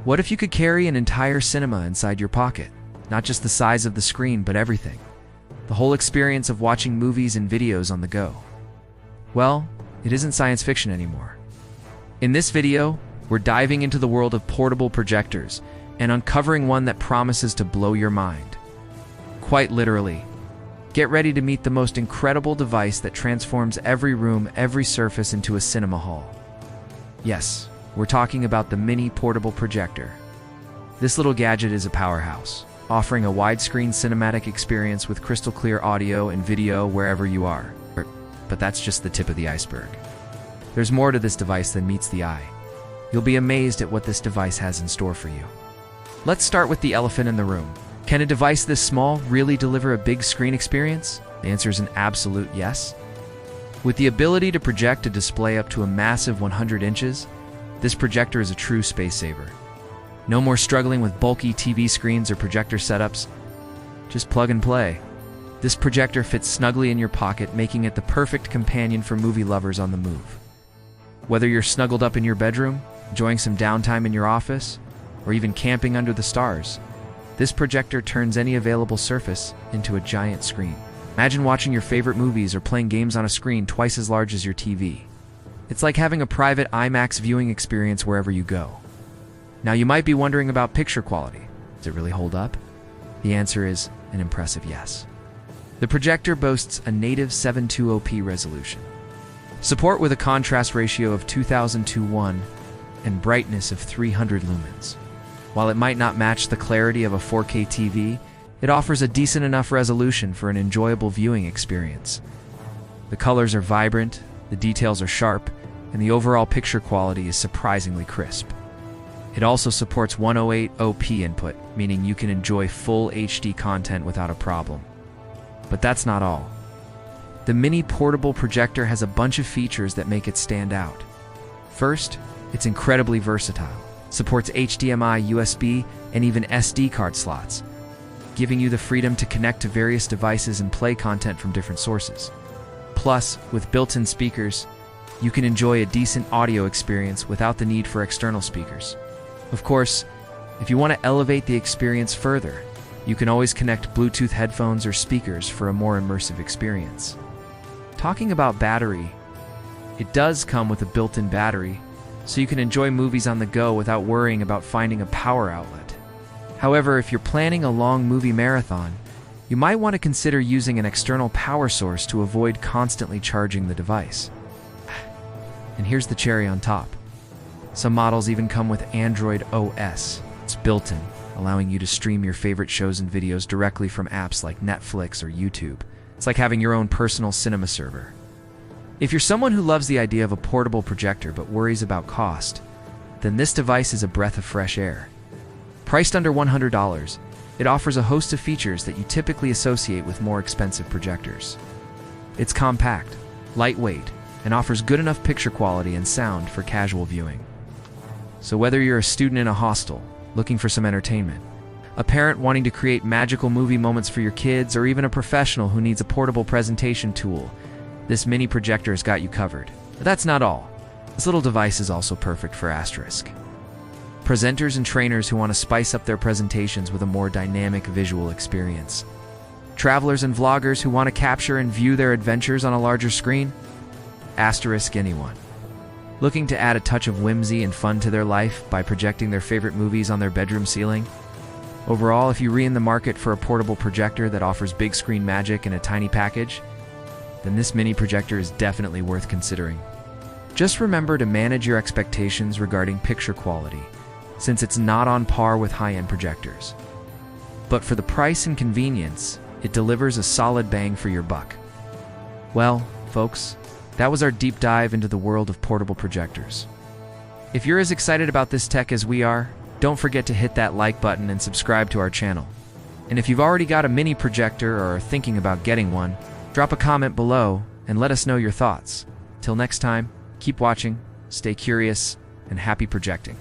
What if you could carry an entire cinema inside your pocket? Not just the size of the screen, but everything. The whole experience of watching movies and videos on the go. Well, it isn't science fiction anymore. In this video, we're diving into the world of portable projectors and uncovering one that promises to blow your mind. Quite literally. Get ready to meet the most incredible device that transforms every room, every surface into a cinema hall. Yes, we're talking about the mini portable projector. This little gadget is a powerhouse, offering a widescreen cinematic experience with crystal clear audio and video wherever you are. But that's just the tip of the iceberg. There's more to this device than meets the eye. You'll be amazed at what this device has in store for you. Let's start with the elephant in the room. Can a device this small really deliver a big screen experience? The answer is an absolute yes. With the ability to project a display up to a massive 100 inches, this projector is a true space saver. No more struggling with bulky TV screens or projector setups. Just plug and play. This projector fits snugly in your pocket, making it the perfect companion for movie lovers on the move. Whether you're snuggled up in your bedroom, enjoying some downtime in your office, or even camping under the stars, this projector turns any available surface into a giant screen. Imagine watching your favorite movies or playing games on a screen twice as large as your TV. It's like having a private IMAX viewing experience wherever you go. Now you might be wondering about picture quality. Does it really hold up? The answer is an impressive yes. The projector boasts a native 720p resolution, support with a contrast ratio of 2000:1, and brightness of 300 lumens. While it might not match the clarity of a 4K TV, it offers a decent enough resolution for an enjoyable viewing experience. The colors are vibrant, the details are sharp, and the overall picture quality is surprisingly crisp. It also supports 1080p input, meaning you can enjoy full HD content without a problem. But that's not all. The mini portable projector has a bunch of features that make it stand out. First, it's incredibly versatile. Supports HDMI, USB, and even SD card slots, giving you the freedom to connect to various devices and play content from different sources. Plus, with built-in speakers, you can enjoy a decent audio experience without the need for external speakers. Of course, if you want to elevate the experience further, you can always connect Bluetooth headphones or speakers for a more immersive experience. Talking about battery, it does come with a built-in battery, so you can enjoy movies on the go without worrying about finding a power outlet. However, if you're planning a long movie marathon, you might want to consider using an external power source to avoid constantly charging the device. And here's the cherry on top. Some models even come with Android OS. It's built-in, allowing you to stream your favorite shows and videos directly from apps like Netflix or YouTube. It's like having your own personal cinema server. If you're someone who loves the idea of a portable projector but worries about cost, then this device is a breath of fresh air. Priced under $100, it offers a host of features that you typically associate with more expensive projectors. It's compact, lightweight, and offers good enough picture quality and sound for casual viewing. So whether you're a student in a hostel, looking for some entertainment, a parent wanting to create magical movie moments for your kids, or even a professional who needs a portable presentation tool, this mini projector has got you covered. But that's not all. This little device is also perfect for asterisk presenters and trainers who want to spice up their presentations with a more dynamic visual experience. Travelers and vloggers who want to capture and view their adventures on a larger screen. Asterisk anyone looking to add a touch of whimsy and fun to their life by projecting their favorite movies on their bedroom ceiling. Overall, if you're in the market for a portable projector that offers big screen magic in a tiny package, then this mini projector is definitely worth considering. Just remember to manage your expectations regarding picture quality, since it's not on par with high-end projectors. But for the price and convenience, it delivers a solid bang for your buck. Well, folks, that was our deep dive into the world of portable projectors. If you're as excited about this tech as we are, don't forget to hit that like button and subscribe to our channel. And if you've already got a mini projector or are thinking about getting one, drop a comment below and let us know your thoughts. Till next time, keep watching, stay curious, and happy projecting.